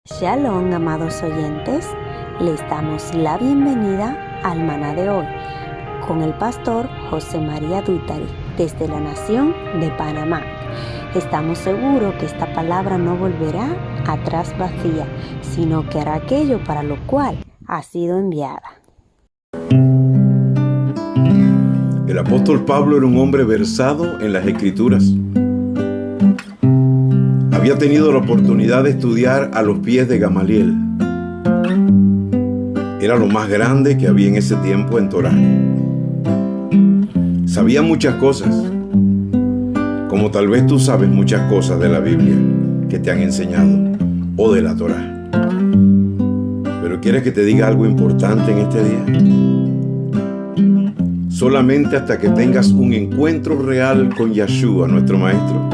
Shalom, amados oyentes, les damos la bienvenida al Maná de hoy con el pastor José María Dútari desde la nación de Panamá. Estamos seguros que esta palabra no volverá atrás vacía, sino que hará aquello para lo cual ha sido enviada. El apóstol Pablo era un hombre versado en las Escrituras. Había tenido la oportunidad de estudiar a los pies de Gamaliel. Era lo más grande que había en ese tiempo en Torá. Sabía muchas cosas, como tal vez tú sabes muchas cosas de la Biblia que te han enseñado o de la Torá. Pero ¿quieres que te diga algo importante en este día? Solamente hasta que tengas un encuentro real con Yeshua, nuestro Maestro,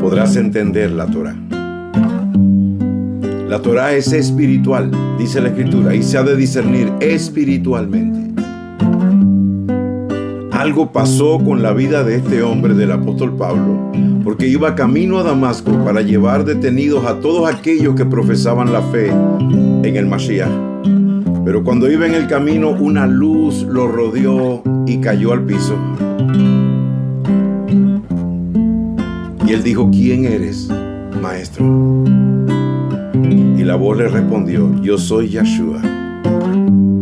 podrás entender la Torá. La Torá es espiritual, dice la Escritura, y se ha de discernir espiritualmente. Algo pasó con la vida de este hombre, del apóstol Pablo, porque iba camino a Damasco para llevar detenidos a todos aquellos que profesaban la fe en el Mashiach. Pero cuando iba en el camino, una luz lo rodeó y cayó al piso. Y él dijo: ¿Quién eres, maestro? Y la voz le respondió: yo soy Yeshua,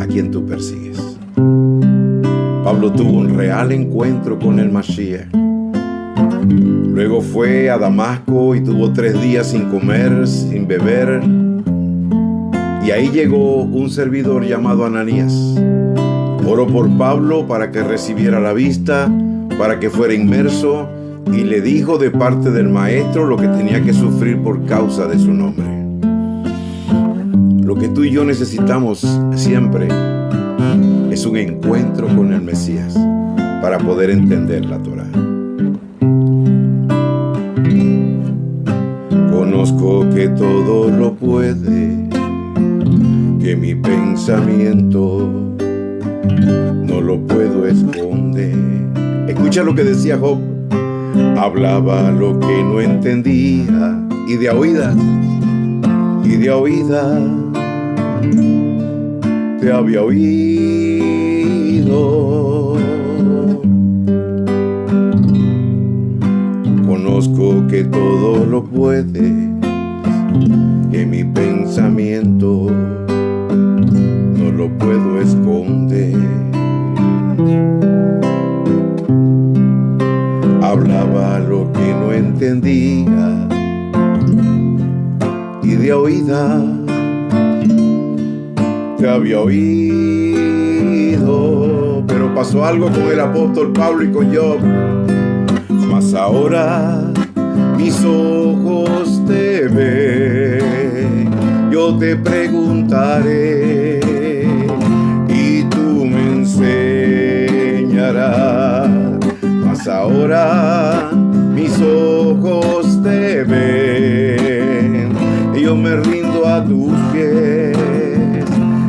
a quien tú persigues. Pablo tuvo un real encuentro con el Mashiach. Luego fue a Damasco y tuvo 3 días sin comer, sin beber. Y ahí llegó un servidor llamado Ananías. Oró por Pablo para que recibiera la vista, para que fuera inmerso, y le dijo de parte del maestro lo que tenía que sufrir por causa de su nombre. Lo que tú y yo necesitamos siempre es un encuentro con el Mesías para poder entender la Torá. Conozco que todo lo puede, que mi pensamiento no lo puedo esconder. Escucha lo que decía Job. Hablaba lo que no entendía, y de oídas te había oído. Conozco que todo lo puedes, que mi pensamiento no lo puedo esconder. Hablaba lo que no entendía, y de oídas te había oído. Pero pasó algo con el apóstol Pablo y con Job. Mas ahora mis ojos te ven, yo te preguntaré y tú me enseñarás. Mas ahora mis ojos te ven, y yo me rindo a tus pies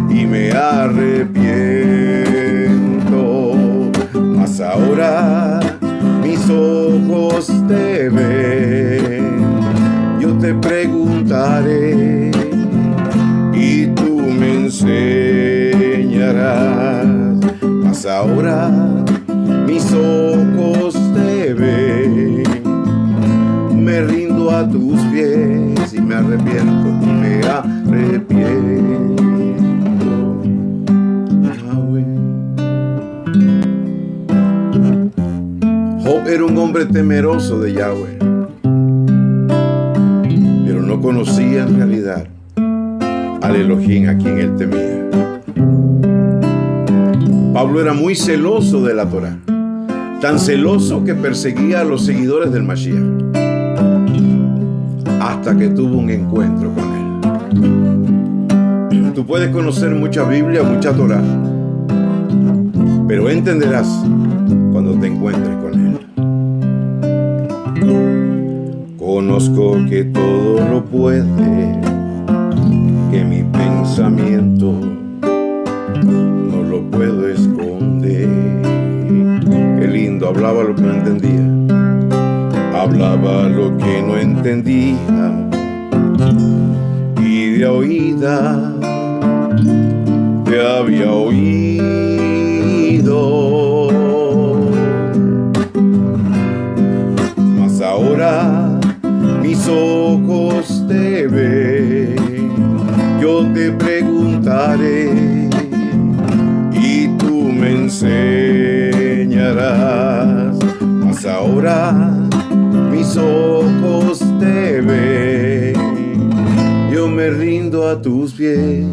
y me arrepiento. Mas ahora mis ojos te ven, yo te preguntaré y tú me enseñarás. Mas ahora mis ojos te ven, me rindo a tus pies y me arrepiento, Job era un hombre temeroso de Yahweh, pero no conocía en realidad al Elohim a quien él temía. Pablo era muy celoso de la Torá, tan celoso que perseguía a los seguidores del Mashiach, hasta que tuvo un encuentro con él. Tú puedes conocer mucha Biblia, mucha Torá, pero entenderás cuando te encuentres con él. Conozco que todo lo puede, que mi pensamiento no lo puedo esconder. Qué lindo, hablaba lo que no entendía. Hablaba lo que no entendía, oída te había oído, mas ahora mis ojos te ven. Yo te preguntaré y tú me enseñarás, mas ahora mis ojos te ven. Yo me rindo a tus pies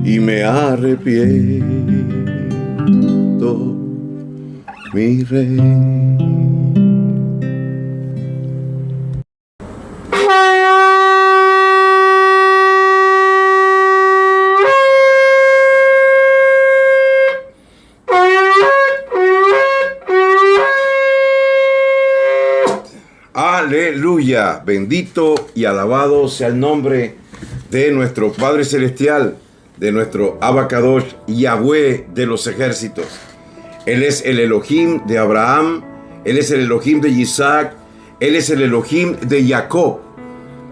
y me arrepiento, mi rey. Aleluya, bendito y alabado sea el nombre de nuestro Padre Celestial, de nuestro Abacadosh, Yahweh de los ejércitos. Él es el Elohim de Abraham, Él es el Elohim de Isaac, Él es el Elohim de Jacob.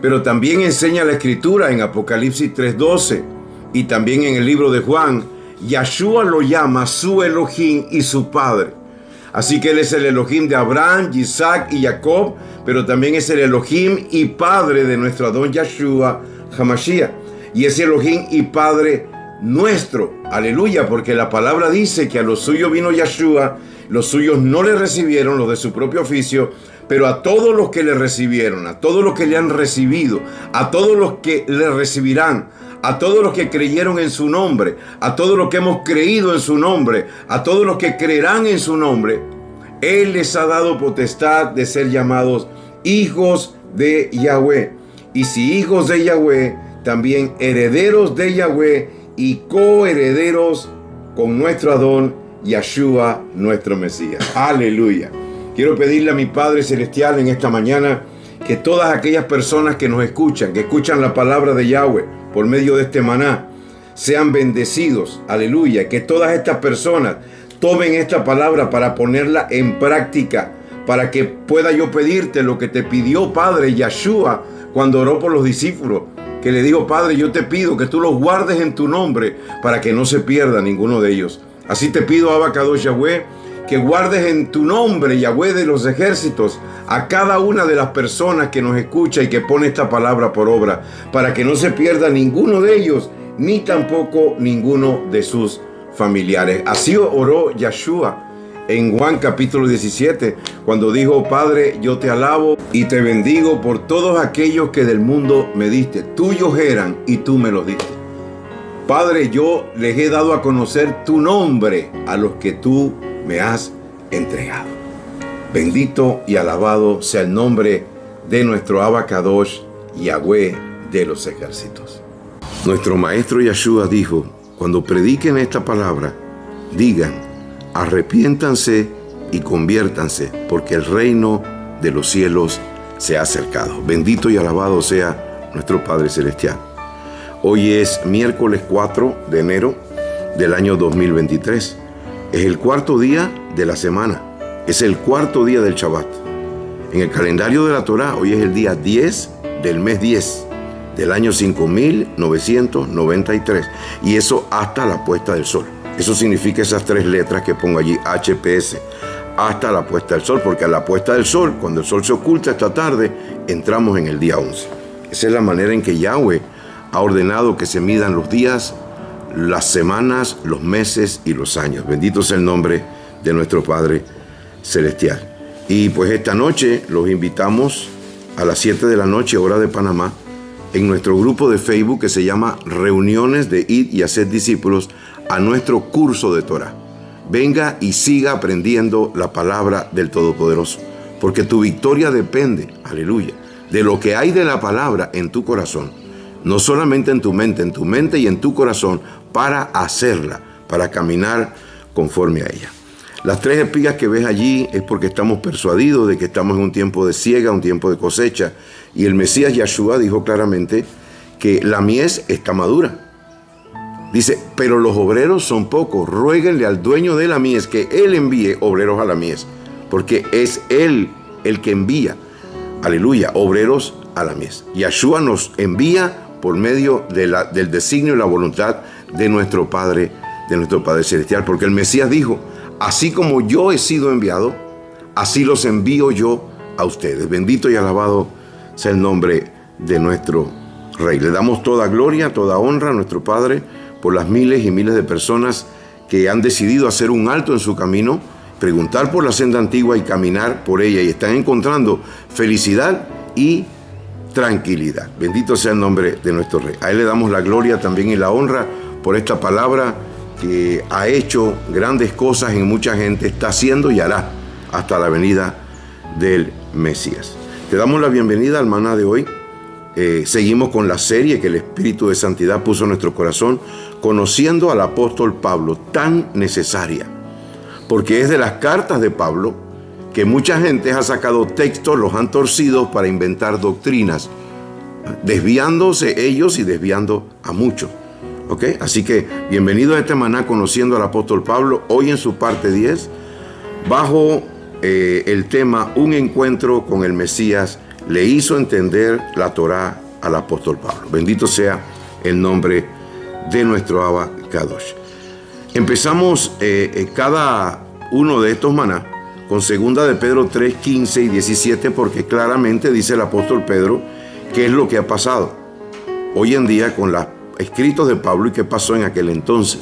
Pero también enseña la Escritura en Apocalipsis 3:12 y también en el libro de Juan, Yahshua lo llama su Elohim y su Padre. Así que Él es el Elohim de Abraham, Isaac y Jacob, pero también es el Elohim y Padre de nuestro Adón Yahshua HaMashiach. Y es Elohim y Padre nuestro. Aleluya, porque la palabra dice que a los suyos vino Yahshua, los suyos no le recibieron, los de su propio oficio, pero a todos los que le recibieron, a todos los que le han recibido, a todos los que le recibirán, a todos los que creyeron en su nombre, a todos los que hemos creído en su nombre, a todos los que creerán en su nombre, Él les ha dado potestad de ser llamados hijos de Yahweh. Y si hijos de Yahweh, también herederos de Yahweh y coherederos con nuestro Adón Yahshua, nuestro Mesías. Aleluya. Quiero pedirle a mi Padre Celestial en esta mañana que todas aquellas personas que nos escuchan, que escuchan la palabra de Yahweh por medio de este maná, sean bendecidos. Aleluya. Que todas estas personas tomen esta palabra para ponerla en práctica, para que pueda yo pedirte lo que te pidió Padre Yahshua cuando oró por los discípulos, que le dijo: Padre, yo te pido que tú los guardes en tu nombre para que no se pierda ninguno de ellos. Así te pido, Abacadosh Yahweh, que guardes en tu nombre, Yahweh de los ejércitos, a cada una de las personas que nos escucha y que pone esta palabra por obra, para que no se pierda ninguno de ellos, ni tampoco ninguno de sus familiares. Así oró Yahshua en Juan capítulo 17, cuando dijo: Padre, yo te alabo y te bendigo por todos aquellos que del mundo me diste. Tuyos eran y tú me los diste. Padre, yo les he dado a conocer tu nombre a los que tú me has entregado. Bendito y alabado sea el nombre de nuestro Abacadosh, Yahweh de los ejércitos. Nuestro maestro Yahshua dijo: cuando prediquen esta palabra, digan: arrepiéntanse y conviértanse, porque el reino de los cielos se ha acercado. Bendito y alabado sea nuestro Padre Celestial. Hoy es miércoles 4 de enero del año 2023. Es el cuarto día de la semana. Es el cuarto día del Shabbat. En el calendario de la Torá, hoy es el día 10 del mes 10 del año 5993. Y eso hasta la puesta del sol. Eso significa esas tres letras que pongo allí, HPS, hasta la puesta del sol, porque a la puesta del sol, cuando el sol se oculta esta tarde, entramos en el día 11. Esa es la manera en que Yahweh ha ordenado que se midan los días, las semanas, los meses y los años. Bendito sea el nombre de nuestro Padre Celestial. Y pues esta noche los invitamos a las 7 de la noche, hora de Panamá, en nuestro grupo de Facebook que se llama Reuniones de Id y Hacer Discípulos, a nuestro curso de Torah. Venga y siga aprendiendo la palabra del Todopoderoso, porque tu victoria depende, aleluya, de lo que hay de la palabra en tu corazón. No solamente en tu mente y en tu corazón, para hacerla, para caminar conforme a ella. Las tres espigas que ves allí es porque estamos persuadidos de que estamos en un tiempo de siega, un tiempo de cosecha, y el Mesías Yahshua dijo claramente que la mies está madura. Dice: pero los obreros son pocos, ruéguenle al dueño de la mies que él envíe obreros a la mies, porque es él el que envía, aleluya, obreros a la mies. Yeshua nos envía por medio del designio y la voluntad de nuestro Padre Celestial, porque el Mesías dijo: así como yo he sido enviado, así los envío yo a ustedes. Bendito y alabado sea el nombre de nuestro Rey. Le damos toda gloria, toda honra a nuestro Padre por las miles y miles de personas que han decidido hacer un alto en su camino, preguntar por la senda antigua y caminar por ella, y están encontrando felicidad y tranquilidad. Bendito sea el nombre de nuestro Rey. A Él le damos la gloria también y la honra por esta palabra que ha hecho grandes cosas en mucha gente, está haciendo y hará hasta la venida del Mesías. Te damos la bienvenida al maná de hoy. Seguimos con la serie que el Espíritu de Santidad puso en nuestro corazón, conociendo al apóstol Pablo, tan necesaria, porque es de las cartas de Pablo que mucha gente ha sacado textos, los han torcido para inventar doctrinas, desviándose ellos y desviando a muchos. ¿Ok? Así que bienvenido a este maná conociendo al apóstol Pablo, hoy en su parte 10, bajo el tema Un encuentro con el Mesías le hizo entender la Torá al apóstol Pablo. Bendito sea el nombre de nuestro Abba Kadosh. Empezamos cada uno de estos maná con 2 de Pedro 3, 15 y 17, porque claramente dice el apóstol Pedro qué es lo que ha pasado hoy en día con los escritos de Pablo y qué pasó en aquel entonces.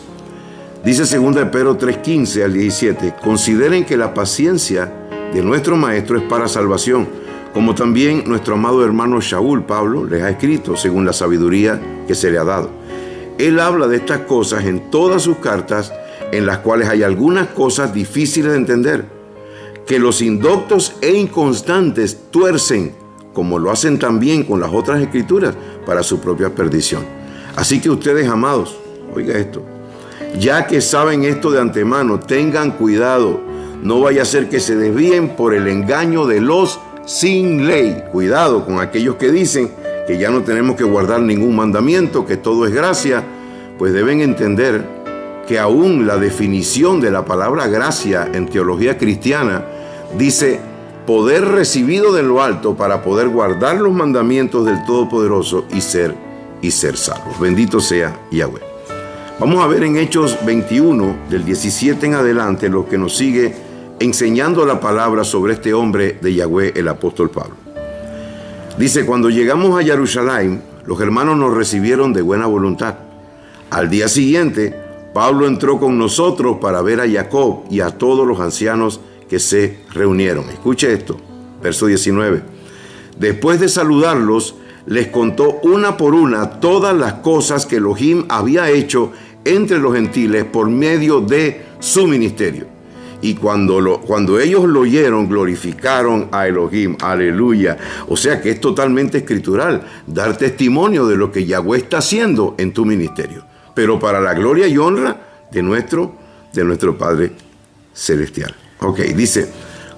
Dice 2 de Pedro 3, 15 al 17, consideren que la paciencia de nuestro Maestro es para salvación, como también nuestro amado hermano Shaul, Pablo, les ha escrito según la sabiduría que se le ha dado. Él habla de estas cosas en todas sus cartas, en las cuales hay algunas cosas difíciles de entender, que los indoctos e inconstantes tuercen, como lo hacen también con las otras escrituras, para su propia perdición. Así que ustedes, amados, oiga esto, ya que saben esto de antemano, tengan cuidado, no vaya a ser que se desvíen por el engaño de los sin ley. Cuidado con aquellos que dicen que ya no tenemos que guardar ningún mandamiento, que todo es gracia, pues deben entender que aún la definición de la palabra gracia en teología cristiana dice poder recibido de lo alto para poder guardar los mandamientos del Todopoderoso y ser salvos. Bendito sea Yahweh. Vamos a ver en Hechos 21, del 17 en adelante, lo que nos sigue enseñando la palabra sobre este hombre de Yahweh, el apóstol Pablo. Dice: cuando llegamos a Jerusalén, los hermanos nos recibieron de buena voluntad. Al día siguiente, Pablo entró con nosotros para ver a Jacob y a todos los ancianos que se reunieron. Escuche esto, verso 19. Después de saludarlos, les contó una por una todas las cosas que Elohim había hecho entre los gentiles por medio de su ministerio. Y cuando ellos lo oyeron, glorificaron a Elohim. Aleluya. O sea que es totalmente escritural dar testimonio de lo que Yahweh está haciendo en tu ministerio, pero para la gloria y honra de nuestro Padre Celestial. Ok, dice: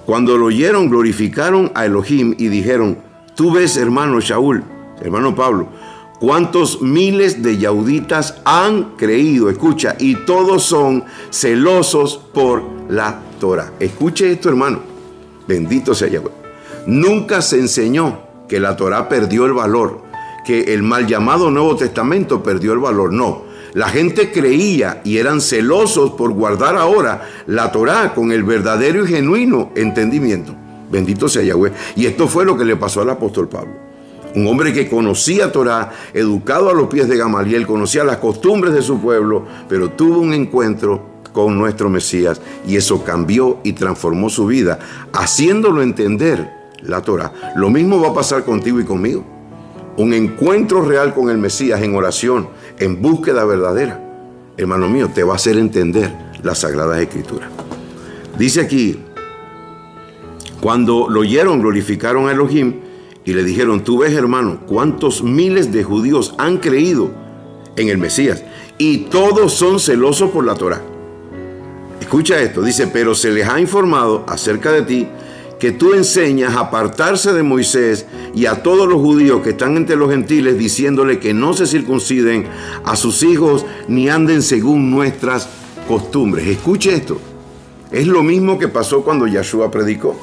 cuando lo oyeron, glorificaron a Elohim y dijeron: tú ves, hermano Shaul, hermano Pablo, cuántos miles de yahuditas han creído. Escucha, y todos son celosos por la Torah. Escuche esto, hermano. Bendito sea Yahweh. Nunca se enseñó que la Torah perdió el valor, que el mal llamado Nuevo Testamento perdió el valor. No. La gente creía y eran celosos por guardar ahora la Torá con el verdadero y genuino entendimiento. Bendito sea Yahweh. Y esto fue lo que le pasó al apóstol Pablo. Un hombre que conocía Torá, educado a los pies de Gamaliel, conocía las costumbres de su pueblo, pero tuvo un encuentro con nuestro Mesías y eso cambió y transformó su vida, haciéndolo entender la Torá. Lo mismo va a pasar contigo y conmigo. Un encuentro real con el Mesías en oración, en búsqueda verdadera, hermano mío, te va a hacer entender las Sagradas Escrituras. Dice aquí: cuando lo oyeron, glorificaron a Elohim y le dijeron: tú ves, hermano, cuántos miles de judíos han creído en el Mesías y todos son celosos por la Torá. Escucha esto, dice: pero se les ha informado acerca de ti que tú enseñas a apartarse de Moisés y a todos los judíos que están entre los gentiles, diciéndole que no se circunciden a sus hijos ni anden según nuestras costumbres. Escuche esto. Es lo mismo que pasó cuando Yeshua predicó.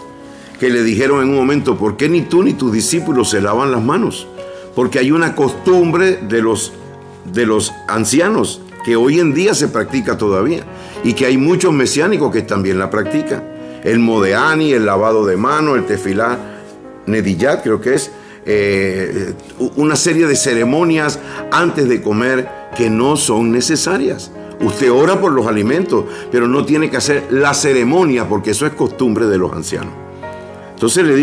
que le dijeron en un momento: ¿por qué ni tú ni tus discípulos se lavan las manos? Porque hay una costumbre de los ancianos que hoy en día se practica todavía, y que hay muchos mesiánicos que también la practican. El modeani, el lavado de manos, el tefilá nedillat, creo que es, una serie de ceremonias antes de comer que no son necesarias. Usted ora por los alimentos, pero no tiene que hacer la ceremonia, porque eso es costumbre de los ancianos. Entonces le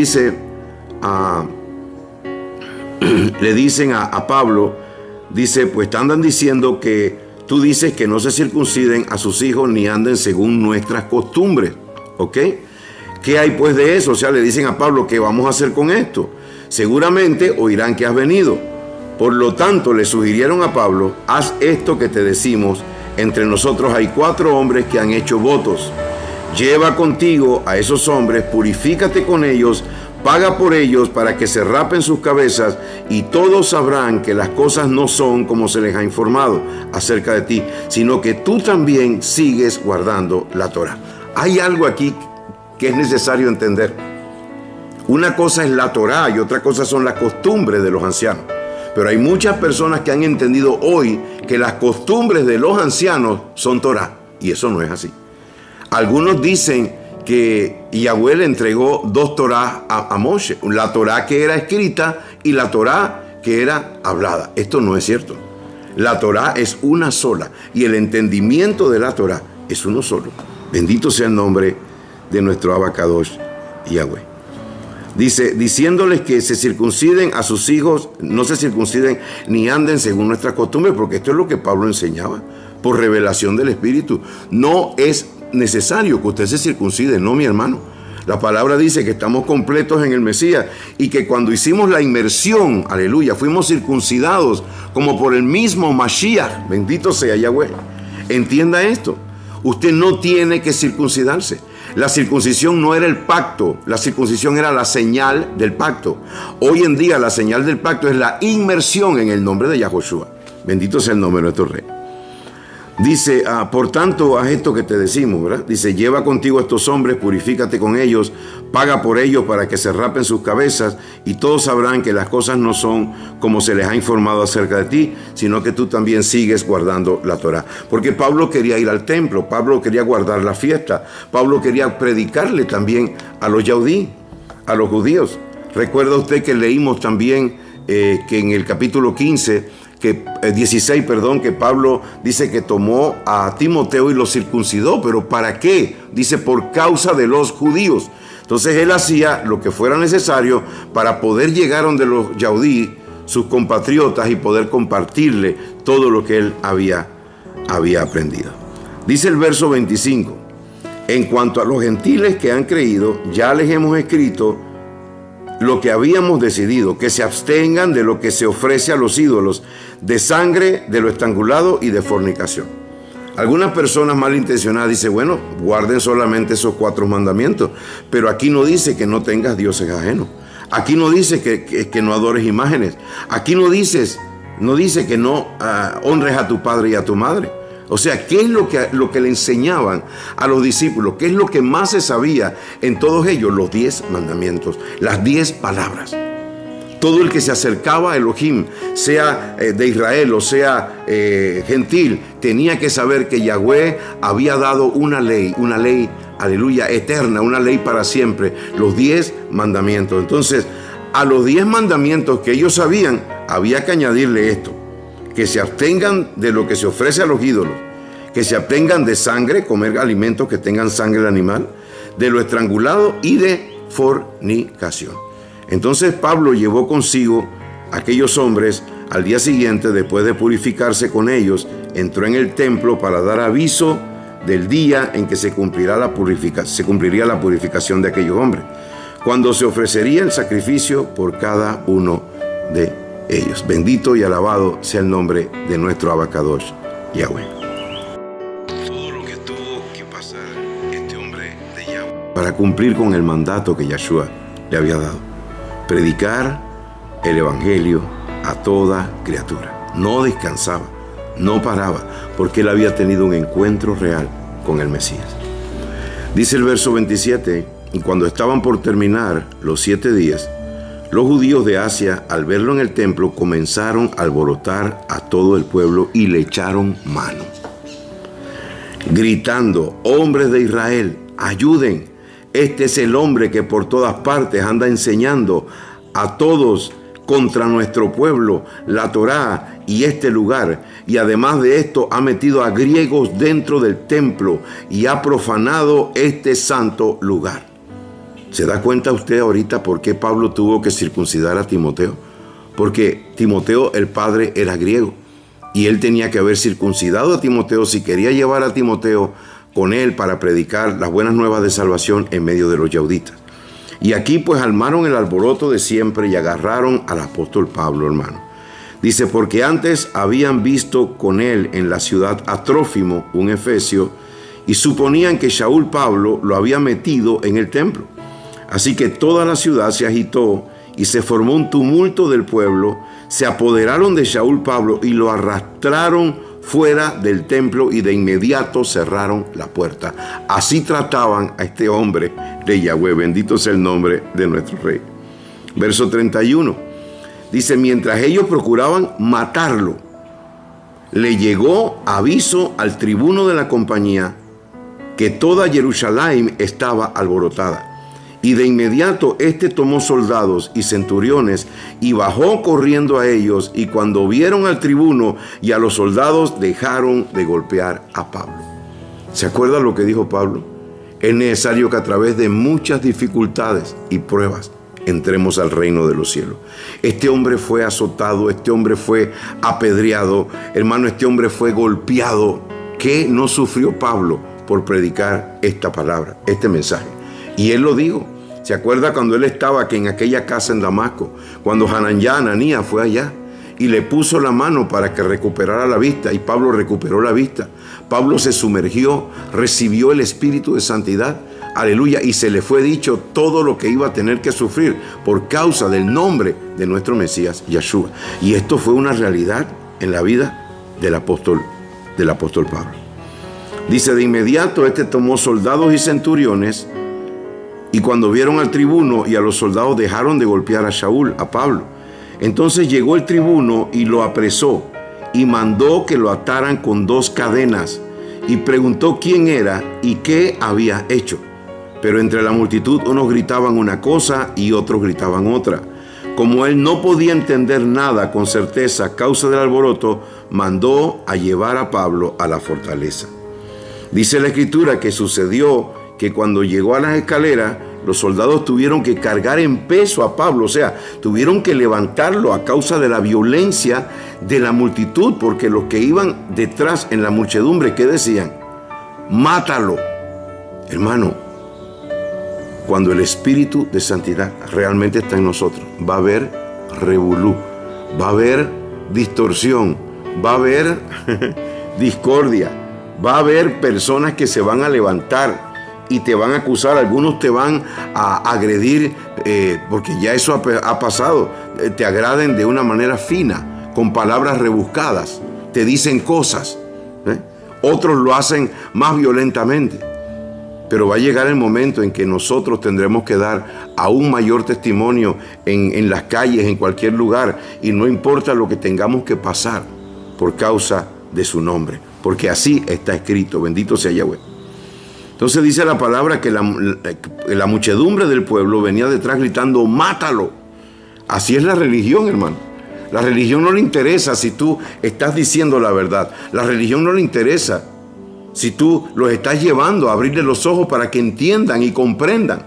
dicen a Pablo, dice: pues te andan diciendo que tú dices que no se circunciden a sus hijos ni anden según nuestras costumbres, ¿ok? ¿Qué hay pues de eso? O sea, le dicen a Pablo: ¿qué vamos a hacer con esto? Seguramente oirán que has venido. Por lo tanto, le sugirieron a Pablo: haz esto que te decimos. Entre nosotros hay 4 hombres que han hecho votos. Lleva contigo a esos hombres, purifícate con ellos, paga por ellos para que se rapen sus cabezas, y todos sabrán que las cosas no son como se les ha informado acerca de ti, sino que tú también sigues guardando la Torá. Hay algo aquí que es necesario entender. Una cosa es la Torá y otra cosa son las costumbres de los ancianos. Pero hay muchas personas que han entendido hoy que las costumbres de los ancianos son Torá, y eso no es así. Algunos dicen que Yahweh le entregó 2 Torás a Moshe, la Torá que era escrita y la Torá que era hablada. Esto no es cierto. La Torá es una sola, y el entendimiento de la Torá es uno solo. Bendito sea el nombre de nuestro Abacadosh Yahweh. Dice: diciéndoles que se circunciden a sus hijos, no se circunciden ni anden según nuestras costumbres, porque esto es lo que Pablo enseñaba por revelación del Espíritu. No es necesario que usted se circuncide, no, mi hermano. La palabra dice que estamos completos en el Mesías, y que cuando hicimos la inmersión, aleluya, fuimos circuncidados como por el mismo Mashiach. Bendito sea Yahweh. Entienda esto: usted no tiene que circuncidarse. La circuncisión no era el pacto, la circuncisión era la señal del pacto. Hoy en día la señal del pacto es la inmersión en el nombre de Yahoshua. Bendito sea el nombre de nuestro Rey. Dice: por tanto, haz esto que te decimos, ¿verdad? Dice: lleva contigo a estos hombres, purifícate con ellos, paga por ellos para que se rapen sus cabezas, y todos sabrán que las cosas no son como se les ha informado acerca de ti, sino que tú también sigues guardando la Torá. Porque Pablo quería ir al templo, Pablo quería guardar la fiesta, Pablo quería predicarle también a los yaudí, a los judíos. Recuerda usted que leímos también que en el capítulo 16, que Pablo dice que tomó a Timoteo y lo circuncidó. ¿Pero para qué? Dice: por causa de los judíos. Entonces él hacía lo que fuera necesario para poder llegar donde los yaudí, sus compatriotas, y poder compartirle todo lo que él había aprendido. Dice el verso 25: en cuanto a los gentiles que han creído, ya les hemos escrito lo que habíamos decidido, que se abstengan de lo que se ofrece a los ídolos, de sangre, de lo estrangulado y de fornicación. Algunas personas malintencionadas dicen: bueno, guarden solamente esos 4 mandamientos, pero aquí no dice que no tengas dioses ajenos. Aquí no dice que no adores imágenes. Aquí no dice que no honres a tu padre y a tu madre. O sea, ¿qué es lo que le enseñaban a los discípulos? ¿Qué es lo que más se sabía en todos ellos? Los 10 mandamientos, las 10 palabras. Todo el que se acercaba a Elohim, sea de Israel o sea gentil, tenía que saber que Yahweh había dado una ley, aleluya, eterna, una ley para siempre, los 10 mandamientos. Entonces, a los 10 mandamientos que ellos sabían, había que añadirle esto: que se abstengan de lo que se ofrece a los ídolos, que se abstengan de sangre, comer alimentos que tengan sangre de animal, de lo estrangulado y de fornicación. Entonces Pablo llevó consigo a aquellos hombres. Al día siguiente, después de purificarse con ellos, entró en el templo para dar aviso del día en que se cumpliría la purificación de aquellos hombres, cuando se ofrecería el sacrificio por cada uno de ellos. Bendito y alabado sea el nombre de nuestro Abacadosh Yahweh. Todo lo que tuvo que pasar este hombre de Yahweh para cumplir con el mandato que Yahshua le había dado: predicar el evangelio a toda criatura. No descansaba, no paraba, porque él había tenido un encuentro real con el Mesías. Dice el verso 27: Y cuando estaban por terminar los 7 días, los judíos de Asia, al verlo en el templo, comenzaron a alborotar a todo el pueblo y le echaron mano, gritando: hombres de Israel, ayuden. Este es el hombre que por todas partes anda enseñando a todos contra nuestro pueblo, la Torá y este lugar. Y además de esto ha metido a griegos dentro del templo y ha profanado este santo lugar. ¿Se da cuenta usted ahorita por qué Pablo tuvo que circuncidar a Timoteo? Porque Timoteo, el padre, era griego. Y él tenía que haber circuncidado a Timoteo si quería llevar a Timoteo con él para predicar las buenas nuevas de salvación en medio de los yauditas. Y aquí pues armaron el alboroto de siempre y agarraron al apóstol Pablo, hermano. Dice, porque antes habían visto con él en la ciudad a Trófimo, un efesio, y suponían que Shaul Pablo lo había metido en el templo. Así que toda la ciudad se agitó y se formó un tumulto del pueblo. Se apoderaron de Shaul Pablo y lo arrastraron fuera del templo y de inmediato cerraron la puerta. Así trataban a este hombre de Yahweh. Bendito sea el nombre de nuestro rey. Verso 31. Dice, mientras ellos procuraban matarlo, le llegó aviso al tribuno de la compañía que toda Jerusalén estaba alborotada. Y de inmediato éste tomó soldados y centuriones y bajó corriendo a ellos, y cuando vieron al tribuno y a los soldados dejaron de golpear a Pablo. ¿Se acuerda lo que dijo Pablo? Es necesario que a través de muchas dificultades y pruebas entremos al reino de los cielos. Este hombre fue azotado, este hombre fue apedreado, hermano, este hombre fue golpeado. ¿Qué no sufrió Pablo por predicar esta palabra, este mensaje? Y él lo dijo. ¿Se acuerda cuando él estaba en aquella casa en Damasco? Cuando Ananías fue allá y le puso la mano para que recuperara la vista, y Pablo recuperó la vista. Pablo se sumergió, recibió el Espíritu de Santidad, aleluya, y se le fue dicho todo lo que iba a tener que sufrir por causa del nombre de nuestro Mesías, Yahshua. Y esto fue una realidad en la vida del apóstol Pablo. Dice, de inmediato este tomó soldados y centuriones, y cuando vieron al tribuno y a los soldados dejaron de golpear a Pablo. Entonces llegó el tribuno y lo apresó y mandó que lo ataran con 2 cadenas, y preguntó quién era y qué había hecho. Pero entre la multitud unos gritaban una cosa y otros gritaban otra. Como él no podía entender nada con certeza a causa del alboroto, mandó a llevar a Pablo a la fortaleza. Dice la Escritura que sucedió que cuando llegó a las escaleras, los soldados tuvieron que cargar en peso a Pablo, o sea, tuvieron que levantarlo a causa de la violencia de la multitud, porque los que iban detrás en la muchedumbre, ¿qué decían? Mátalo. Hermano, cuando el Espíritu de Santidad realmente está en nosotros, va a haber revolú, va a haber distorsión, va a haber discordia, va a haber personas que se van a levantar y te van a acusar, algunos te van a agredir, porque ya eso ha pasado, te agraden de una manera fina, con palabras rebuscadas, te dicen cosas, otros lo hacen más violentamente, pero va a llegar el momento en que nosotros tendremos que dar aún mayor testimonio en las calles, en cualquier lugar, y no importa lo que tengamos que pasar por causa de su nombre, porque así está escrito, bendito sea Yahweh. Entonces dice la palabra que la muchedumbre del pueblo venía detrás gritando, mátalo. Así es la religión, hermano. La religión no le interesa si tú estás diciendo la verdad. La religión no le interesa si tú los estás llevando a abrirle los ojos para que entiendan y comprendan.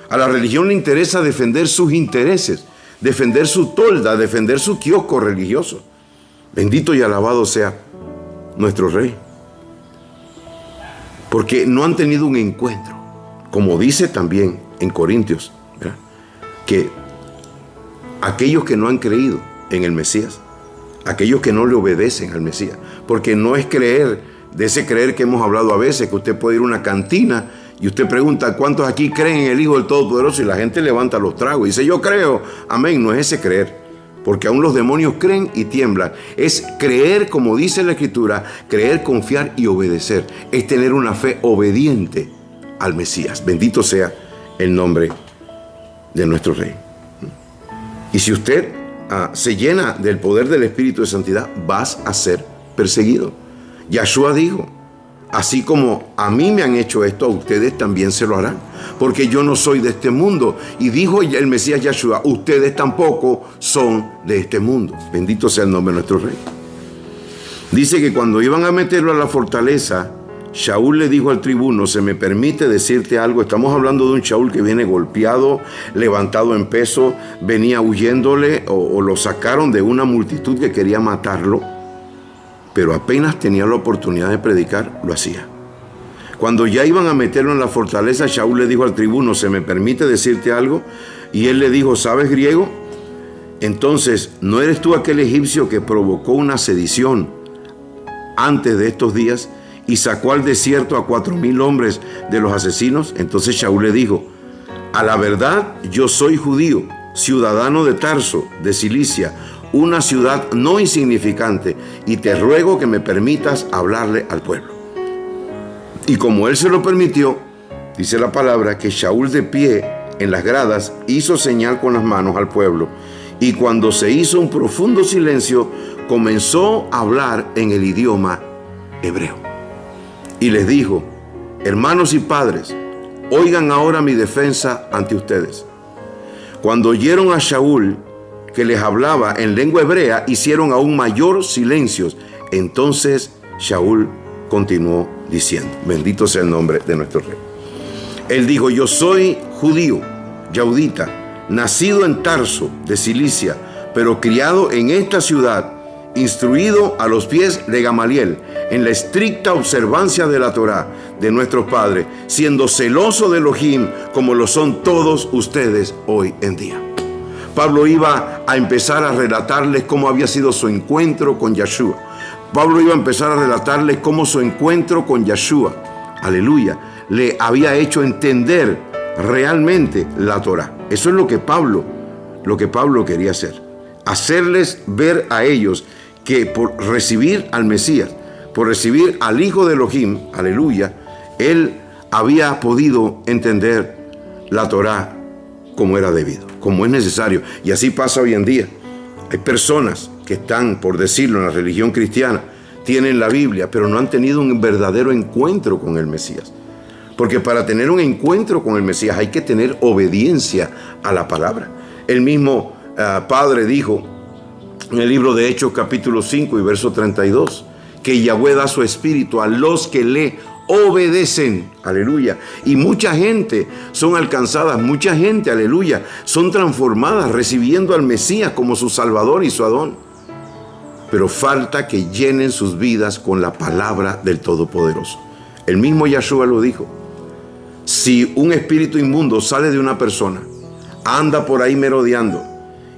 A la religión le interesa defender sus intereses, defender su tolda, defender su kiosco religioso. Bendito y alabado sea nuestro Rey. Porque no han tenido un encuentro, como dice también en Corintios, ¿verdad?, que aquellos que no han creído en el Mesías, aquellos que no le obedecen al Mesías, porque no es creer, de ese creer que hemos hablado a veces, que usted puede ir a una cantina y usted pregunta, ¿cuántos aquí creen en el Hijo del Todopoderoso? Y la gente levanta los tragos y dice, yo creo, amén. No es ese creer, porque aún los demonios creen y tiemblan. Es creer, como dice la Escritura, creer, confiar y obedecer. Es tener una fe obediente al Mesías. Bendito sea el nombre de nuestro Rey. Y si usted se llena del poder del Espíritu de Santidad, vas a ser perseguido. Yahshua dijo, así como a mí me han hecho esto, a ustedes también se lo harán, porque yo no soy de este mundo. Y dijo el Mesías Yahshua, ustedes tampoco son de este mundo. Bendito sea el nombre de nuestro Rey. Dice que cuando iban a meterlo a la fortaleza, Shaul le dijo al tribuno, ¿se me permite decirte algo? Estamos hablando de un Shaul que viene golpeado, levantado en peso, venía huyéndole o lo sacaron de una multitud que quería matarlo, pero apenas tenía la oportunidad de predicar, lo hacía. Cuando ya iban a meterlo en la fortaleza, Shaul le dijo al tribuno, ¿se me permite decirte algo? Y él le dijo, ¿sabes griego? Entonces, ¿no eres tú aquel egipcio que provocó una sedición antes de estos días y sacó al desierto a 4,000 hombres de los asesinos? Entonces Shaul le dijo, a la verdad yo soy judío, ciudadano de Tarso, de Cilicia, una ciudad no insignificante, y te ruego que me permitas hablarle al pueblo. Y como él se lo permitió, dice la palabra que Shaul de pie en las gradas hizo señal con las manos al pueblo, y cuando se hizo un profundo silencio, comenzó a hablar en el idioma hebreo. Y les dijo, hermanos y padres, oigan ahora mi defensa ante ustedes. Cuando oyeron a Shaul que les hablaba en lengua hebrea, hicieron aún mayor silencio. Entonces Shaul continuó diciendo, bendito sea el nombre de nuestro Rey. Él dijo, yo soy judío, yaudita, nacido en Tarso, de Cilicia, pero criado en esta ciudad, instruido a los pies de Gamaliel, en la estricta observancia de la Torá de nuestros padres, siendo celoso de Elohim, como lo son todos ustedes hoy en día. Pablo iba a empezar a relatarles cómo había sido su encuentro con Yahshua. Pablo iba a empezar a relatarles cómo su encuentro con Yahshua, aleluya, le había hecho entender realmente la Torá. Eso es lo que Pablo quería hacer. Hacerles ver a ellos que por recibir al Mesías, por recibir al Hijo de Elohim, aleluya, él había podido entender la Torá como era debido, como es necesario. Y así pasa hoy en día. Hay personas que están, por decirlo, en la religión cristiana, tienen la Biblia, pero no han tenido un verdadero encuentro con el Mesías. Porque para tener un encuentro con el Mesías hay que tener obediencia a la palabra. El mismo Padre dijo en el libro de Hechos capítulo 5 y verso 32, que Yahweh da su espíritu a los que le obedecen, aleluya. Y mucha gente son alcanzadas, mucha gente, aleluya, son transformadas recibiendo al Mesías como su Salvador y su Adón. Pero falta que llenen sus vidas con la palabra del Todopoderoso. El mismo Yahshua lo dijo. Si un espíritu inmundo sale de una persona, anda por ahí merodeando,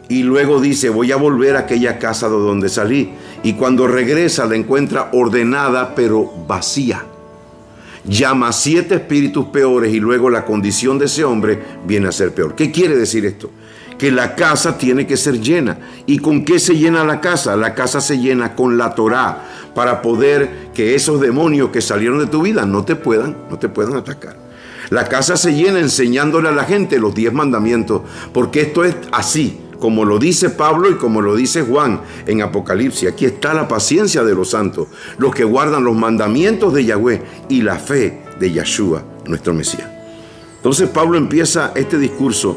y luego dice, voy a volver a aquella casa de donde salí, y cuando regresa la encuentra ordenada pero vacía, llama a 7 espíritus peores y luego la condición de ese hombre viene a ser peor. ¿Qué quiere decir esto? Que la casa tiene que ser llena. ¿Y con qué se llena la casa? La casa se llena con la Torá, para poder que esos demonios que salieron de tu vida no te puedan atacar. La casa se llena enseñándole a la gente los 10 mandamientos, porque esto es así, como lo dice Pablo y como lo dice Juan en Apocalipsis. Aquí está la paciencia de los santos, los que guardan los mandamientos de Yahweh y la fe de Yahshua, nuestro Mesías. Entonces Pablo empieza este discurso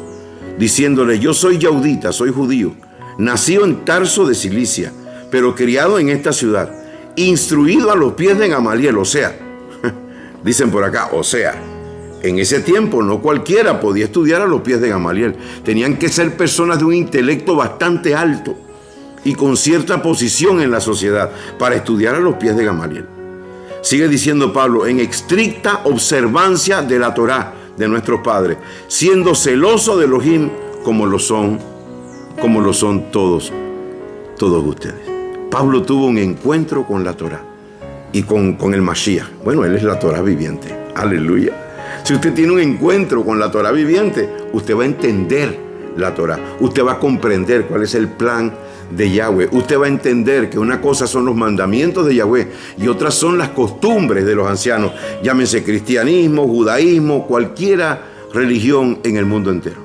diciéndole, yo soy yaudita, soy judío, nacido en Tarso de Cilicia, pero criado en esta ciudad, instruido a los pies de Gamaliel. O sea, dicen por acá, o sea, en ese tiempo no cualquiera podía estudiar a los pies de Gamaliel. Tenían que ser personas de un intelecto bastante alto y con cierta posición en la sociedad para estudiar a los pies de Gamaliel. Sigue diciendo Pablo, en estricta observancia de la Torá de nuestros padres, siendo celoso de Elohim como lo son todos ustedes. Pablo tuvo un encuentro con la Torá y con el Mashiach. Bueno, él es la Torá viviente. Aleluya. Si usted tiene un encuentro con la Torá viviente, usted va a entender la Torá. Usted va a comprender cuál es el plan de Yahweh. Usted va a entender que una cosa son los mandamientos de Yahweh y otras son las costumbres de los ancianos. Llámense cristianismo, judaísmo, cualquiera religión en el mundo entero.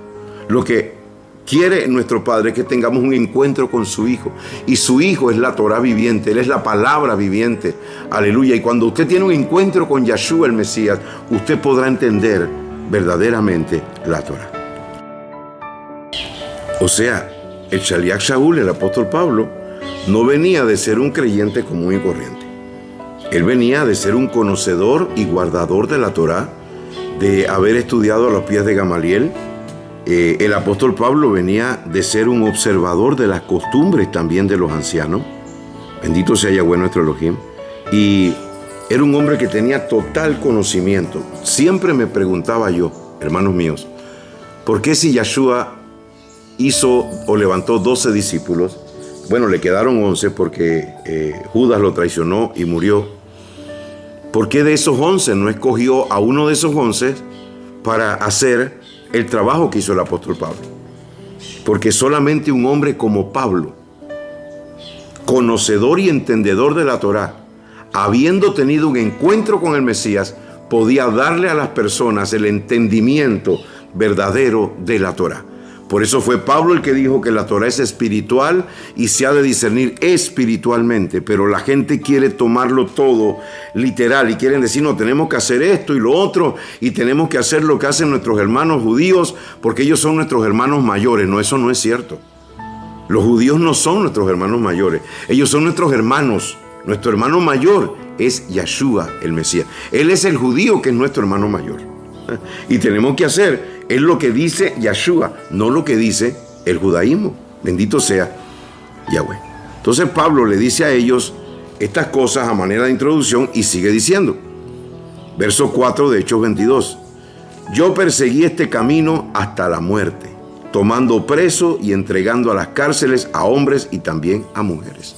Lo que quiere nuestro Padre es que tengamos un encuentro con su Hijo. Y su Hijo es la Torá viviente, Él es la palabra viviente. Aleluya. Y cuando usted tiene un encuentro con Yeshua el Mesías, usted podrá entender verdaderamente la Torá. O sea, el Shaliach Shaul, el apóstol Pablo, no venía de ser un creyente común y corriente. Él venía de ser un conocedor y guardador de la Torá, de haber estudiado a los pies de Gamaliel. El apóstol Pablo venía de ser un observador de las costumbres también de los ancianos. Bendito sea Yahweh nuestro Elohim. Y era un hombre que tenía total conocimiento. Siempre me preguntaba yo, hermanos míos, ¿por qué si Yeshua hizo o levantó 12 discípulos? Bueno, le quedaron 11 porque Judas lo traicionó y murió. ¿Por qué de esos 11 no escogió a uno de esos 11 para hacer el trabajo que hizo el apóstol Pablo? Porque solamente un hombre como Pablo, conocedor y entendedor de la Torá, habiendo tenido un encuentro con el Mesías, podía darle a las personas el entendimiento verdadero de la Torá. Por eso fue Pablo el que dijo que la Torá es espiritual y se ha de discernir espiritualmente, pero la gente quiere tomarlo todo literal y quieren decir, no, tenemos que hacer esto y lo otro y tenemos que hacer lo que hacen nuestros hermanos judíos porque ellos son nuestros hermanos mayores. No, eso no es cierto. Los judíos no son nuestros hermanos mayores, ellos son nuestros hermanos. Nuestro hermano mayor es Yeshua el Mesías. Él es el judío que es nuestro hermano mayor. Y tenemos que hacer es lo que dice Yeshua, no lo que dice el judaísmo. Bendito sea Yahweh. Entonces Pablo le dice a ellos estas cosas a manera de introducción y sigue diciendo. Verso 4 de Hechos 22. Yo perseguí este camino hasta la muerte, tomando preso y entregando a las cárceles a hombres y también a mujeres.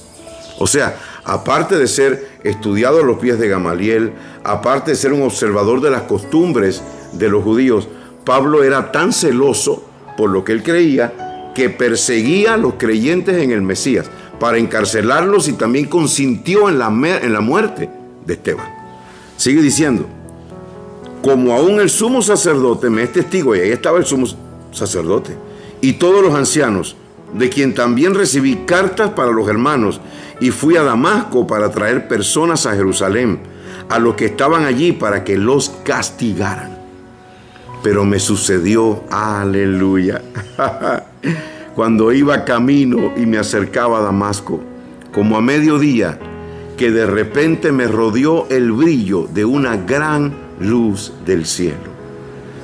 O sea, aparte de ser estudiado a los pies de Gamaliel, aparte de ser un observador de las costumbres de los judíos, Pablo era tan celoso por lo que él creía que perseguía a los creyentes en el Mesías para encarcelarlos y también consintió en la muerte de Esteban. Sigue diciendo, como aún el sumo sacerdote me es testigo, y ahí estaba el sumo sacerdote, y todos los ancianos, de quien también recibí cartas para los hermanos, y fui a Damasco para traer personas a Jerusalén, a los que estaban allí para que los castigaran. Pero me sucedió, aleluya, cuando iba camino y me acercaba a Damasco, como a mediodía, que de repente me rodeó el brillo de una gran luz del cielo.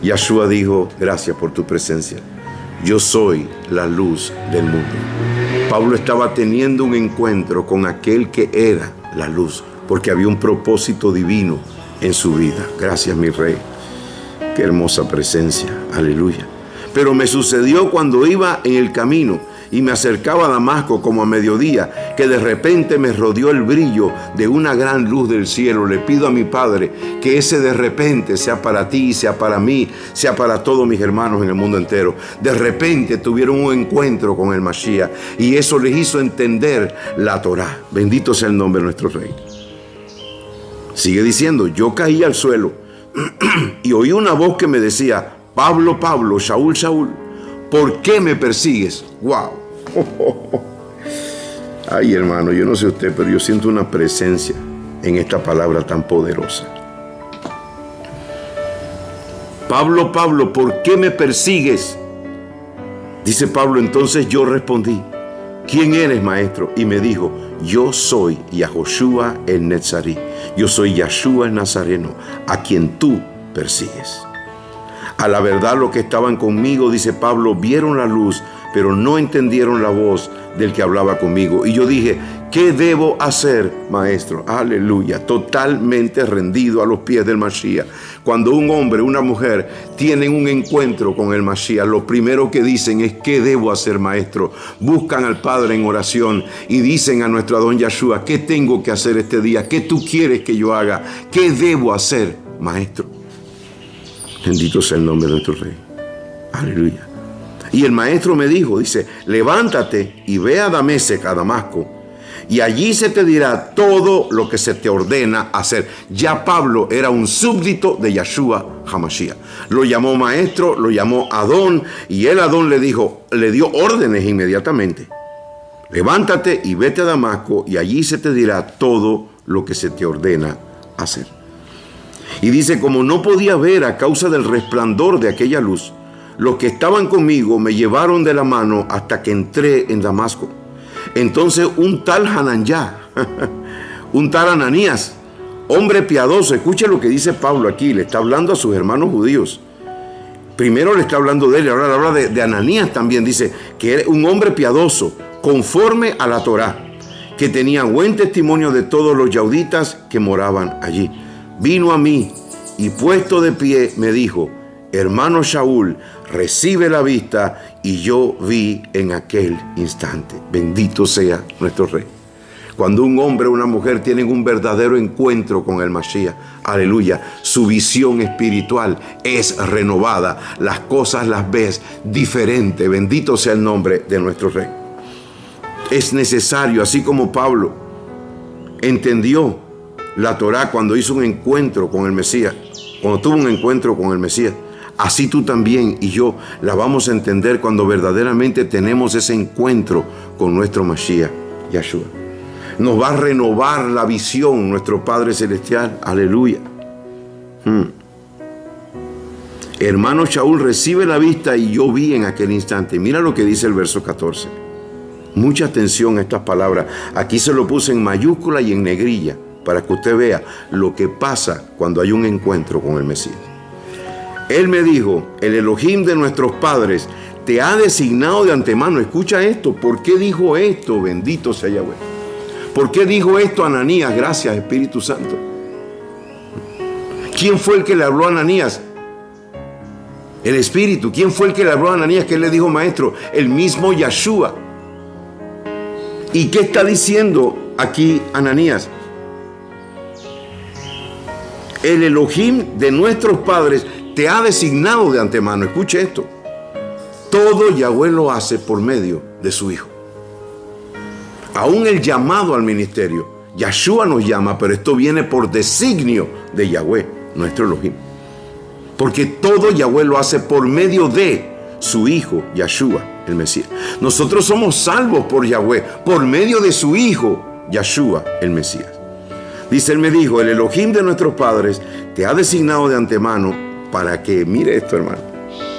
Yeshua dijo, gracias por tu presencia. Yo soy la luz del mundo. Pablo estaba teniendo un encuentro con aquel que era la luz, porque había un propósito divino en su vida. Gracias, mi rey. Qué hermosa presencia, aleluya. Pero me sucedió cuando iba en el camino y me acercaba a Damasco como a mediodía, que de repente me rodeó el brillo de una gran luz del cielo. Le pido a mi Padre que ese de repente sea para ti, sea para mí, sea para todos mis hermanos en el mundo entero. De repente tuvieron un encuentro con el Mashiach y eso les hizo entender la Torá. Bendito sea el nombre de nuestro Rey. Sigue diciendo, yo caí al suelo y oí una voz que me decía, Pablo, Pablo, Shaul, Shaul, ¿por qué me persigues? ¡Wow! Ay, hermano, yo no sé usted, pero yo siento una presencia en esta palabra tan poderosa. Pablo, Pablo, ¿por qué me persigues? Dice Pablo, entonces yo respondí, ¿quién eres, maestro? Y me dijo, yo soy Yahoshua el Netzarí. Yo soy Yeshua el Nazareno, a quien tú persigues. A la verdad, los que estaban conmigo, dice Pablo, vieron la luz, pero no entendieron la voz del que hablaba conmigo. Y yo dije, ¿qué debo hacer, maestro? Aleluya, totalmente rendido a los pies del Mashiach. Cuando un hombre, una mujer tienen un encuentro con el Mashiach, lo primero que dicen es, ¿qué debo hacer, maestro? Buscan al Padre en oración y dicen a nuestro Adón Yeshua, ¿qué tengo que hacer este día? ¿Qué tú quieres que yo haga? ¿Qué debo hacer, maestro? Bendito sea el nombre de nuestro Rey. Aleluya. Y el maestro me dijo, dice, levántate y ve a Damasco, y allí se te dirá todo lo que se te ordena hacer. Ya Pablo era un súbdito de Yeshua HaMashiach. Lo llamó maestro, lo llamó Adón, y el Adón le dio órdenes inmediatamente. Levántate y vete a Damasco, y allí se te dirá todo lo que se te ordena hacer. Y dice, como no podía ver a causa del resplandor de aquella luz, los que estaban conmigo me llevaron de la mano hasta que entré en Damasco. Entonces un tal Hananyá, un tal Ananías, hombre piadoso, escuche lo que dice Pablo aquí, le está hablando a sus hermanos judíos. Primero le está hablando de él, ahora le habla de Ananías también, dice que era un hombre piadoso, conforme a la Torá, que tenía buen testimonio de todos los yauditas que moraban allí. Vino a mí y puesto de pie me dijo, hermano Shaul, recibe la vista, y yo vi en aquel instante. Bendito sea nuestro Rey. Cuando un hombre o una mujer tienen un verdadero encuentro con el Mashiach, aleluya, su visión espiritual es renovada. Las cosas las ves diferente. Bendito sea el nombre de nuestro Rey. Es necesario, así como Pablo entendió la Torá cuando hizo un encuentro con el Mesías, cuando tuvo un encuentro con el Mesías, así tú también y yo la vamos a entender cuando verdaderamente tenemos ese encuentro con nuestro Mashiach, Yeshua. Nos va a renovar la visión nuestro Padre Celestial. Aleluya. Hermano Shaul, recibe la vista, y yo vi en aquel instante. Mira lo que dice el verso 14. Mucha atención a estas palabras. Aquí se lo puse en mayúscula y en negrilla para que usted vea lo que pasa cuando hay un encuentro con el Mesías. Él me dijo, el Elohim de nuestros padres te ha designado de antemano. Escucha esto. ¿Por qué dijo esto? Bendito sea Yahweh. ¿Por qué dijo esto a Ananías? Gracias, Espíritu Santo. ¿Quién fue el que le habló a Ananías? El Espíritu. ¿Quién fue el que le habló a Ananías? ¿Qué le dijo, maestro? El mismo Yeshua. ¿Y qué está diciendo aquí Ananías? El Elohim de nuestros padres te ha designado de antemano. Escuche esto. Todo Yahweh lo hace por medio de su Hijo. Aún el llamado al ministerio, Yeshua nos llama, pero esto viene por designio de Yahweh, nuestro Elohim. Porque todo Yahweh lo hace por medio de su Hijo, Yeshua, el Mesías. Nosotros somos salvos por Yahweh, por medio de su Hijo, Yeshua, el Mesías. Dice, él me dijo, el Elohim de nuestros padres te ha designado de antemano para que, mire esto, hermano.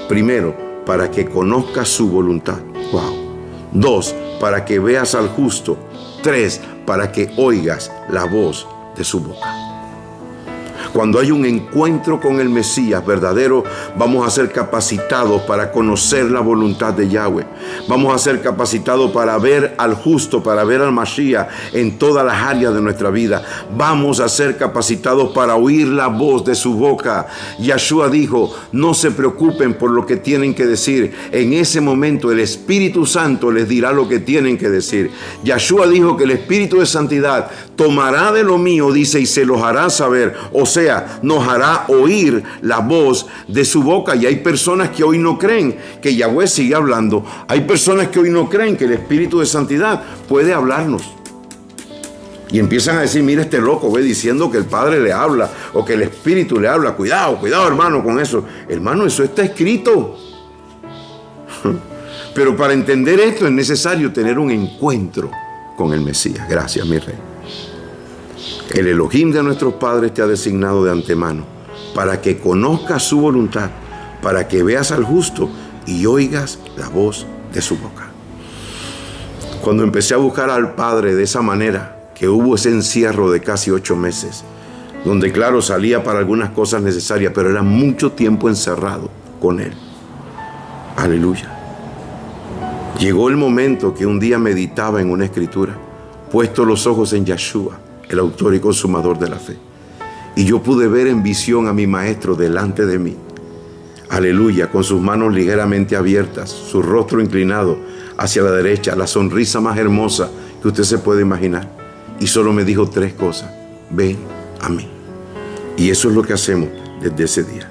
Primero, para que conozcas su voluntad. Wow. 2, para que veas al justo. 3, para que oigas la voz de su boca. Cuando hay un encuentro con el Mesías verdadero, vamos a ser capacitados para conocer la voluntad de Yahweh. Vamos a ser capacitados para ver al justo, para ver al Mashiach en todas las áreas de nuestra vida. Vamos a ser capacitados para oír la voz de su boca. Yeshua dijo, no se preocupen por lo que tienen que decir. En ese momento el Espíritu Santo les dirá lo que tienen que decir. Yeshua dijo que el Espíritu de Santidad tomará de lo mío, dice, y se los hará saber. O sea, nos hará oír la voz de su boca. Y hay personas que hoy no creen que Yahweh sigue hablando. Hay personas que hoy no creen que el Espíritu de Santidad puede hablarnos. Y empiezan a decir, mira este loco, ve diciendo que el Padre le habla o que el Espíritu le habla. Cuidado, cuidado, hermano, con eso. Hermano, eso está escrito. Pero para entender esto es necesario tener un encuentro con el Mesías. Gracias, mi Rey. El Elohim de nuestros padres te ha designado de antemano para que conozcas su voluntad, para que veas al justo y oigas la voz de su boca. Cuando empecé a buscar al Padre de esa manera, que hubo ese encierro de casi 8 meses, donde claro salía para algunas cosas necesarias, pero era mucho tiempo encerrado con Él. Aleluya. Llegó el momento que un día meditaba en una escritura, puesto los ojos en Yeshua, el autor y consumador de la fe. Y yo pude ver en visión a mi maestro delante de mí. Aleluya, con sus manos ligeramente abiertas, su rostro inclinado hacia la derecha, la sonrisa más hermosa que usted se puede imaginar. Y solo me dijo 3 cosas. Ven a mí. Y eso es lo que hacemos desde ese día.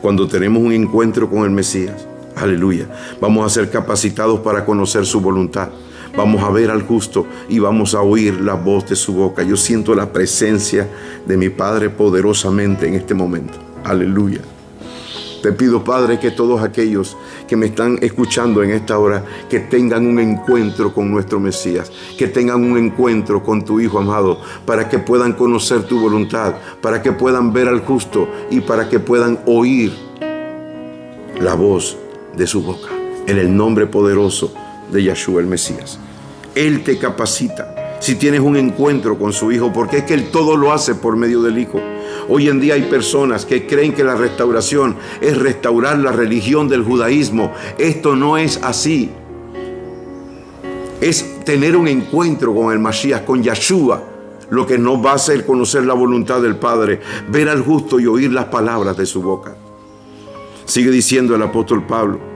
Cuando tenemos un encuentro con el Mesías, aleluya, vamos a ser capacitados para conocer su voluntad. vamos a ver al justo y vamos a oír la voz de su boca. Yo siento la presencia de mi Padre poderosamente en este momento. Aleluya. Te pido, Padre, que todos aquellos que me están escuchando en esta hora, que tengan un encuentro con nuestro Mesías, que tengan un encuentro con tu Hijo amado, para que puedan conocer tu voluntad, para que puedan ver al justo y para que puedan oír la voz de su boca. En el nombre poderoso de Yeshua el Mesías. Él te capacita si tienes un encuentro con su Hijo, porque es que Él todo lo hace por medio del Hijo. Hoy en día hay personas que creen que la restauración es restaurar la religión del judaísmo. Esto no es así. Es tener un encuentro con el Mashiach, con Yeshua, lo que nos va a hacer conocer la voluntad del Padre, ver al justo y oír las palabras de su boca. Sigue diciendo el apóstol Pablo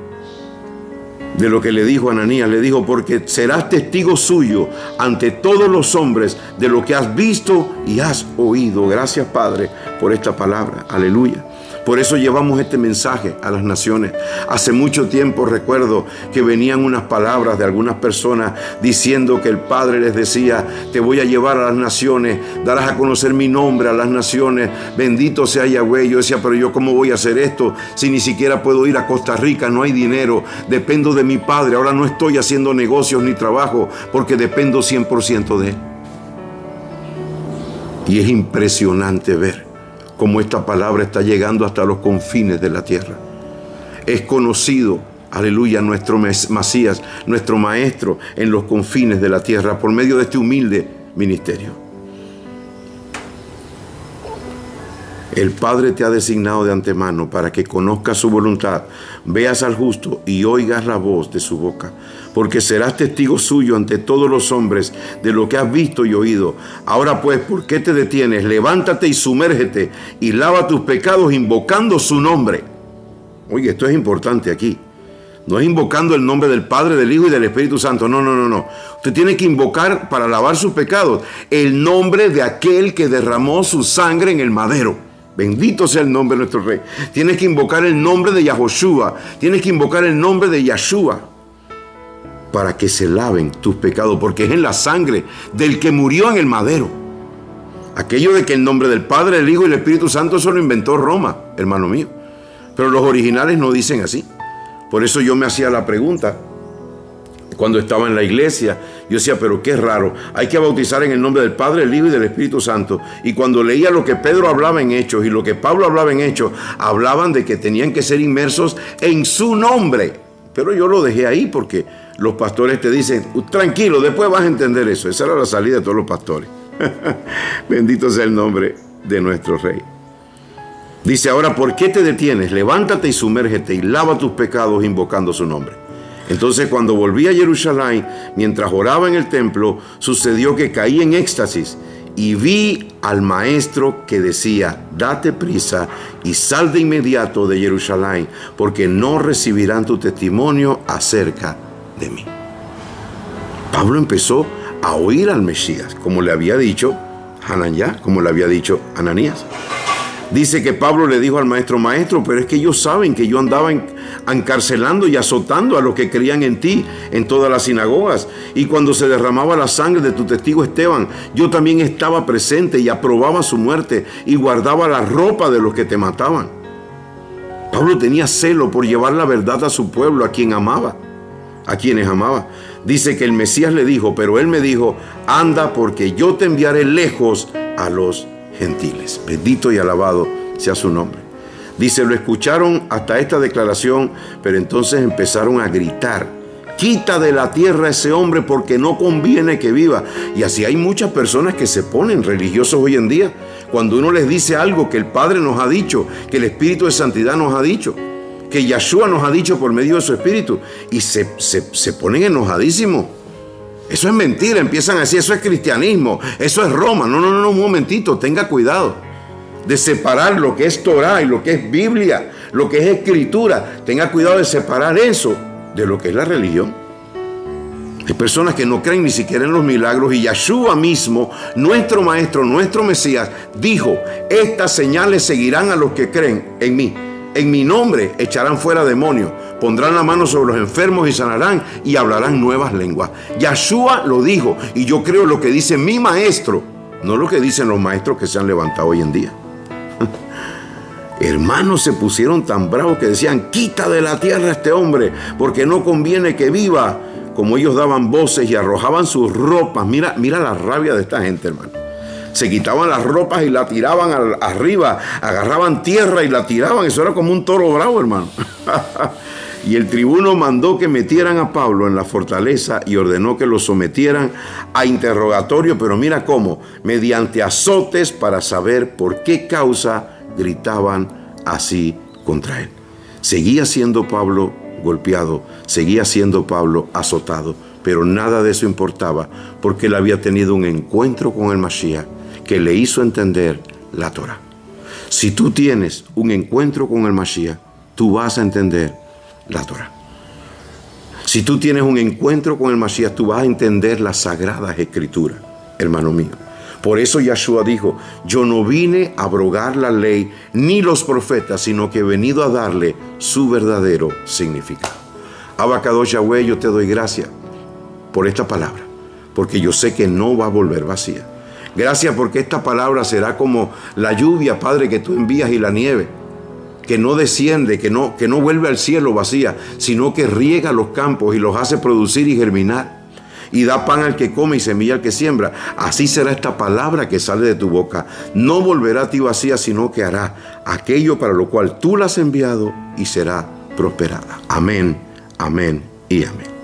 de lo que le dijo a Ananías. Le dijo: porque serás testigo suyo ante todos los hombres de lo que has visto y has oído. Gracias, Padre, por esta palabra. Aleluya. Por eso llevamos este mensaje a las naciones. Hace mucho tiempo recuerdo que venían unas palabras de algunas personas diciendo que el Padre les decía: te voy a llevar a las naciones, darás a conocer mi nombre a las naciones, bendito sea Yahweh. Yo decía: pero yo ¿cómo voy a hacer esto si ni siquiera puedo ir a Costa Rica? No hay dinero, dependo de mi Padre. Ahora no estoy haciendo negocios ni trabajo porque dependo 100% de Él. Y es impresionante ver cómo esta palabra está llegando hasta los confines de la tierra. Es conocido, aleluya, nuestro Mesías, nuestro Maestro en los confines de la tierra por medio de este humilde ministerio. El Padre te ha designado de antemano para que conozcas su voluntad, veas al justo y oigas la voz de su boca, porque serás testigo suyo ante todos los hombres de lo que has visto y oído. Ahora pues, ¿por qué te detienes? Levántate y sumérgete y lava tus pecados invocando su nombre. Oye, esto es importante aquí. No es invocando el nombre del Padre, del Hijo y del Espíritu Santo. No. Usted tiene que invocar para lavar sus pecados el nombre de aquel que derramó su sangre en el madero. Bendito sea el nombre de nuestro Rey. Tienes que invocar el nombre de Yahoshua. Tienes que invocar el nombre de Yeshua para que se laven tus pecados, porque es en la sangre del que murió en el madero. Aquello de que el nombre del Padre, el Hijo y el Espíritu Santo eso lo inventó Roma, hermano mío. Pero los originales no dicen así. Por eso yo me hacía la pregunta cuando estaba en la iglesia. Yo decía, pero qué raro, hay que bautizar en el nombre del Padre, del Hijo y del Espíritu Santo. Y cuando leía lo que Pedro hablaba en Hechos y lo que Pablo hablaba en Hechos, hablaban de que tenían que ser inmersos en su nombre. Pero yo lo dejé ahí porque los pastores te dicen, tranquilo, después vas a entender eso. Esa era la salida de todos los pastores. Bendito sea el nombre de nuestro Rey. Dice, ahora, ¿por qué te detienes? Levántate y sumérgete y lava tus pecados invocando su nombre. Entonces, cuando volví a Jerusalén, mientras oraba en el templo, sucedió que caí en éxtasis y vi al maestro que decía, date prisa y sal de inmediato de Jerusalén, porque no recibirán tu testimonio acerca de mí. Pablo empezó a oír al Mesías, como le había dicho Hananiah, como le había dicho Ananías. Dice que Pablo le dijo al maestro, maestro, pero es que ellos saben que yo andaba encarcelando y azotando a los que creían en ti en todas las sinagogas. Y cuando se derramaba la sangre de tu testigo Esteban, yo también estaba presente y aprobaba su muerte y guardaba la ropa de los que te mataban. Pablo tenía celo por llevar la verdad a su pueblo, a quienes amaba. Dice que el Mesías le dijo, pero él me dijo, anda porque yo te enviaré lejos a los gentiles. Bendito y alabado sea su nombre. Dice, lo escucharon hasta esta declaración, pero entonces empezaron a gritar, quita de la tierra a ese hombre porque no conviene que viva. Y así hay muchas personas que se ponen religiosos hoy en día. Cuando uno les dice algo que el Padre nos ha dicho, que el Espíritu de Santidad nos ha dicho, que Yeshua nos ha dicho por medio de su Espíritu, y se ponen enojadísimos. Eso es mentira, empiezan a decir, eso es cristianismo, eso es Roma. No, un momentito, tenga cuidado de separar lo que es Torah y lo que es Biblia, lo que es Escritura. Tenga cuidado de separar eso de lo que es la religión. Hay personas que no creen ni siquiera en los milagros y Yeshua mismo, nuestro Maestro, nuestro Mesías, dijo, estas señales seguirán a los que creen en mí. En mi nombre echarán fuera demonios, pondrán la mano sobre los enfermos y sanarán y hablarán nuevas lenguas. Yeshua lo dijo y yo creo lo que dice mi maestro, no lo que dicen los maestros que se han levantado hoy en día. Hermanos, se pusieron tan bravos que decían: quita de la tierra a este hombre, porque no conviene que viva. Como ellos daban voces y arrojaban sus ropas. Mira la rabia de esta gente, hermano. Se quitaban las ropas y la tiraban arriba, agarraban tierra y la tiraban. Eso era como un toro bravo, hermano. Y el tribuno mandó que metieran a Pablo en la fortaleza y ordenó que lo sometieran a interrogatorio, pero mira cómo, mediante azotes para saber por qué causa gritaban así contra él. Seguía siendo Pablo golpeado, seguía siendo Pablo azotado, pero nada de eso importaba, porque él había tenido un encuentro con el Mashiach que le hizo entender la Torah. Si tú tienes un encuentro con el Mashiach, tú vas a entender la Torah. Si tú tienes un encuentro con el Mashiach, tú vas a entender las sagradas escrituras, hermano mío. Por eso Yeshua dijo: yo no vine a abrogar la ley ni los profetas, sino que he venido a darle su verdadero significado. Abba Kadosh Yahweh, yo te doy gracias por esta palabra, porque yo sé que no va a volver vacía. Gracias porque esta palabra será como la lluvia, Padre, que tú envías y la nieve, que no desciende, que no vuelve al cielo vacía, sino que riega los campos y los hace producir y germinar. Y da pan al que come y semilla al que siembra. Así será esta palabra que sale de tu boca. No volverá a ti vacía, sino que hará aquello para lo cual tú la has enviado y será prosperada. Amén, amén y amén.